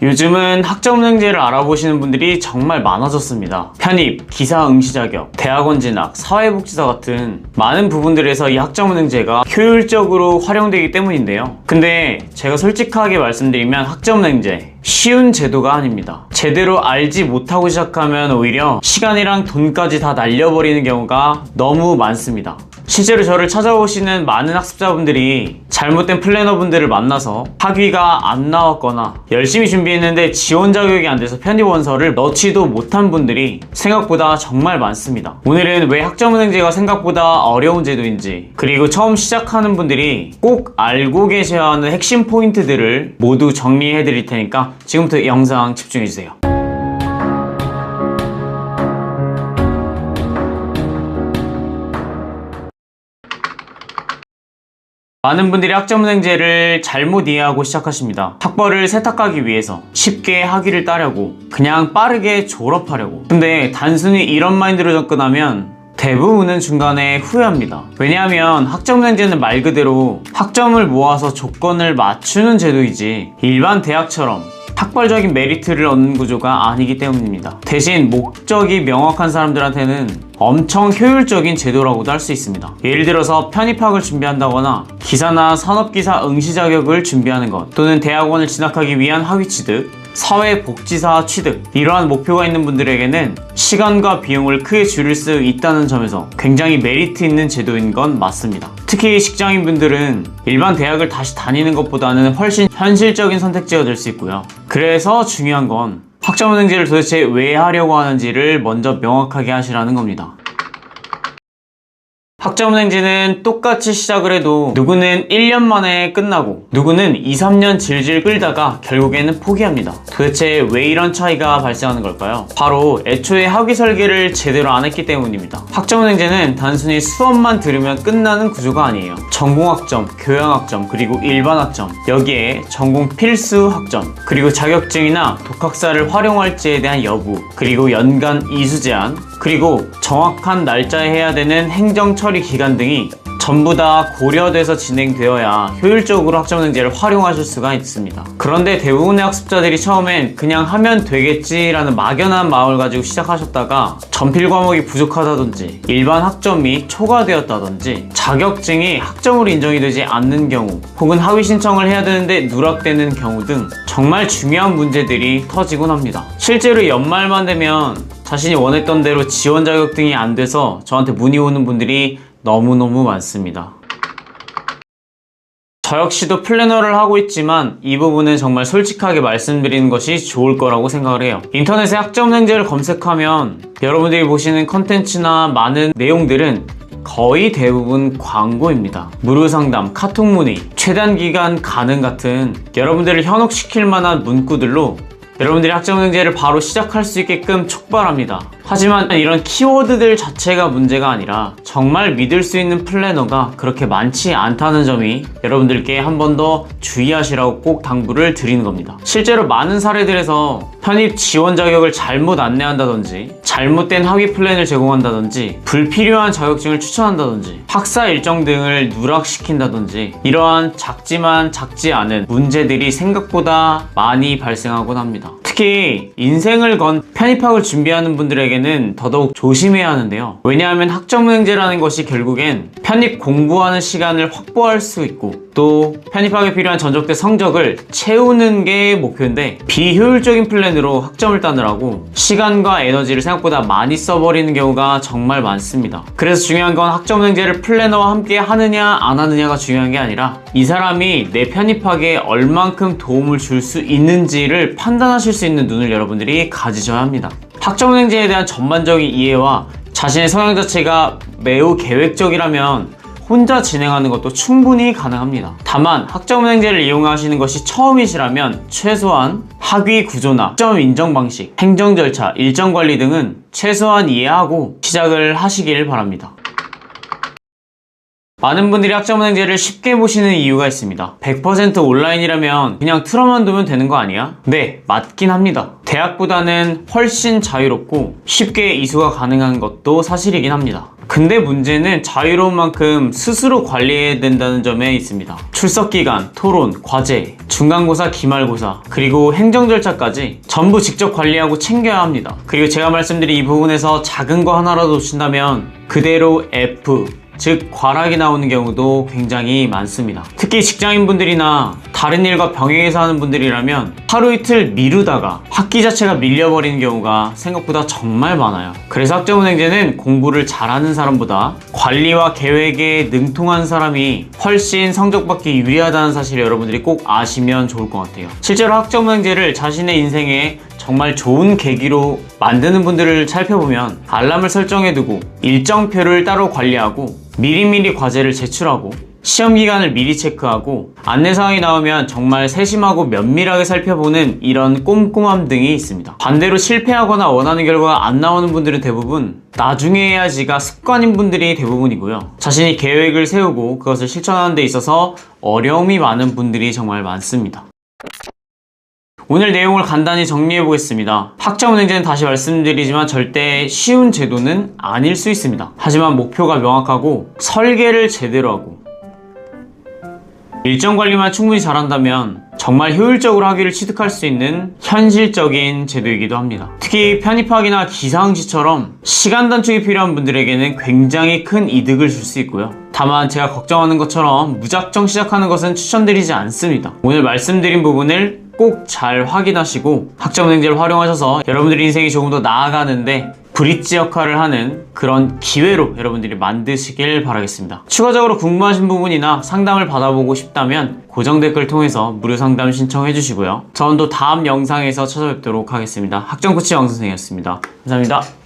요즘은 학점은행제를 알아보시는 분들이 정말 많아졌습니다. 편입, 기사 응시 자격, 대학원 진학, 사회복지사 같은 많은 부분들에서 이 학점은행제가 효율적으로 활용되기 때문인데요. 근데 제가 솔직하게 말씀드리면 학점은행제 쉬운 제도가 아닙니다. 제대로 알지 못하고 시작하면 오히려 시간이랑 돈까지 다 날려버리는 경우가 너무 많습니다. 실제로 저를 찾아오시는 많은 학습자분들이 잘못된 플래너분들을 만나서 학위가 안 나왔거나 열심히 준비했는데 지원 자격이 안 돼서 편입 원서를 넣지도 못한 분들이 생각보다 정말 많습니다. 오늘은 왜 학점은행제가 생각보다 어려운 제도인지, 그리고 처음 시작하는 분들이 꼭 알고 계셔야 하는 핵심 포인트들을 모두 정리해 드릴 테니까 지금부터 영상 집중해 주세요. 많은 분들이 학점은행제를 잘못 이해하고 시작하십니다. 학벌을 세탁하기 위해서 쉽게 학위를 따려고, 그냥 빠르게 졸업하려고. 근데 단순히 이런 마인드로 접근하면 대부분은 중간에 후회합니다. 왜냐하면 학점은행제는 말 그대로 학점을 모아서 조건을 맞추는 제도이지 일반 대학처럼 학벌적인 메리트를 얻는 구조가 아니기 때문입니다. 대신 목적이 명확한 사람들한테는 엄청 효율적인 제도라고도 할 수 있습니다. 예를 들어서 편입학을 준비한다거나 기사나 산업기사 응시 자격을 준비하는 것, 또는 대학원을 진학하기 위한 학위 취득, 사회복지사 취득, 이러한 목표가 있는 분들에게는 시간과 비용을 크게 줄일 수 있다는 점에서 굉장히 메리트 있는 제도인 건 맞습니다. 특히 직장인분들은 일반 대학을 다시 다니는 것보다는 훨씬 현실적인 선택지가 될 수 있고요. 그래서 중요한 건 학점은행제를 도대체 왜 하려고 하는지를 먼저 명확하게 하시라는 겁니다. 학점은행제는 똑같이 시작을 해도 누구는 1년 만에 끝나고 누구는 2, 3년 질질 끌다가 결국에는 포기합니다. 도대체 왜 이런 차이가 발생하는 걸까요? 바로 애초에 학위 설계를 제대로 안 했기 때문입니다. 학점은행제는 단순히 수업만 들으면 끝나는 구조가 아니에요. 전공학점, 교양학점, 그리고 일반학점, 여기에 전공 필수 학점, 그리고 자격증이나 독학사를 활용할지에 대한 여부, 그리고 연간 이수 제한, 그리고 정확한 날짜에 해야 되는 행정 처리 기간 등이 전부 다 고려돼서 진행되어야 효율적으로 학점은행제를 활용하실 수가 있습니다. 그런데 대부분의 학습자들이 처음엔 그냥 하면 되겠지라는 막연한 마음을 가지고 시작하셨다가 전필 과목이 부족하다든지 일반 학점이 초과되었다든지 자격증이 학점으로 인정이 되지 않는 경우, 혹은 학위 신청을 해야 되는데 누락되는 경우 등 정말 중요한 문제들이 터지곤 합니다. 실제로 연말만 되면 자신이 원했던 대로 지원 자격증이 안 돼서 저한테 문의 오는 분들이 너무너무 많습니다. 저 역시도 플래너를 하고 있지만 이 부분은 정말 솔직하게 말씀드리는 것이 좋을 거라고 생각을 해요. 인터넷에 학점은행제를 검색하면 여러분들이 보시는 컨텐츠나 많은 내용들은 거의 대부분 광고입니다. 무료 상담, 카톡 문의, 최단 기간 가능 같은 여러분들을 현혹시킬 만한 문구들로 여러분들이 학점은행제를 바로 시작할 수 있게끔 촉발합니다. 하지만 이런 키워드들 자체가 문제가 아니라 정말 믿을 수 있는 플래너가 그렇게 많지 않다는 점이 여러분들께 한 번 더 주의하시라고 꼭 당부를 드리는 겁니다. 실제로 많은 사례들에서 편입 지원 자격을 잘못 안내한다든지, 잘못된 학위 플랜을 제공한다든지, 불필요한 자격증을 추천한다든지, 학사 일정 등을 누락시킨다든지, 이러한 작지만 작지 않은 문제들이 생각보다 많이 발생하곤 합니다. 특히 인생을 건 편입학을 준비하는 분들에게는 더더욱 조심해야 하는데요. 왜냐하면 학점은행제라는 것이 결국엔 편입 공부하는 시간을 확보할 수 있고, 또 편입학에 필요한 전적대 성적을 채우는 게 목표인데 비효율적인 플랜으로 학점을 따느라고 시간과 에너지를 생각보다 많이 써버리는 경우가 정말 많습니다. 그래서 중요한 건 학점은행제를 플래너와 함께 하느냐 안 하느냐가 중요한 게 아니라 이 사람이 내 편입학에 얼만큼 도움을 줄 수 있는지를 판단하실 수 있는 눈을 여러분들이 가지셔야 합니다. 학점은행제에 대한 전반적인 이해와 자신의 성향 자체가 매우 계획적이라면 혼자 진행하는 것도 충분히 가능합니다. 다만 학점은행제를 이용하시는 것이 처음이시라면 최소한 학위 구조나 학점 인정 방식, 행정 절차, 일정 관리 등은 최소한 이해하고 시작을 하시길 바랍니다. 많은 분들이 학점은행제를 쉽게 보시는 이유가 있습니다. 100% 온라인이라면 그냥 틀어만 두면 되는 거 아니야? 네, 맞긴 합니다. 대학보다는 훨씬 자유롭고 쉽게 이수가 가능한 것도 사실이긴 합니다. 근데 문제는 자유로운 만큼 스스로 관리해야 된다는 점에 있습니다. 출석기간, 토론, 과제, 중간고사, 기말고사, 그리고 행정 절차까지 전부 직접 관리하고 챙겨야 합니다. 그리고 제가 말씀드린 이 부분에서 작은 거 하나라도 놓친다면 그대로 F, 즉 과락이 나오는 경우도 굉장히 많습니다. 특히 직장인분들이나 다른 일과 병행해서 하는 분들이라면 하루 이틀 미루다가 학기 자체가 밀려버리는 경우가 생각보다 정말 많아요. 그래서 학점은행제는 공부를 잘하는 사람보다 관리와 계획에 능통한 사람이 훨씬 성적 받기 유리하다는 사실을 여러분들이 꼭 아시면 좋을 것 같아요. 실제로 학점은행제를 자신의 인생에 정말 좋은 계기로 만드는 분들을 살펴보면 알람을 설정해두고 일정표를 따로 관리하고 미리미리 과제를 제출하고 시험 기간을 미리 체크하고 안내사항이 나오면 정말 세심하고 면밀하게 살펴보는 이런 꼼꼼함 등이 있습니다. 반대로 실패하거나 원하는 결과가 안 나오는 분들은 대부분 나중에 해야지가 습관인 분들이 대부분이고요. 자신이 계획을 세우고 그것을 실천하는 데 있어서 어려움이 많은 분들이 정말 많습니다. 오늘 내용을 간단히 정리해 보겠습니다. 학점은행제는 다시 말씀드리지만 절대 쉬운 제도는 아닐 수 있습니다. 하지만 목표가 명확하고 설계를 제대로 하고 일정 관리만 충분히 잘한다면 정말 효율적으로 학위를 취득할 수 있는 현실적인 제도이기도 합니다. 특히 편입학이나 기사항시처럼 시간 단축이 필요한 분들에게는 굉장히 큰 이득을 줄 수 있고요. 다만 제가 걱정하는 것처럼 무작정 시작하는 것은 추천드리지 않습니다. 오늘 말씀드린 부분을 꼭 잘 확인하시고 학점은행제를 활용하셔서 여러분들의 인생이 조금 더 나아가는데 브릿지 역할을 하는 그런 기회로 여러분들이 만드시길 바라겠습니다. 추가적으로 궁금하신 부분이나 상담을 받아보고 싶다면 고정 댓글 통해서 무료 상담 신청해 주시고요. 저는 또 다음 영상에서 찾아뵙도록 하겠습니다. 학점코치 왕선생이었습니다. 감사합니다.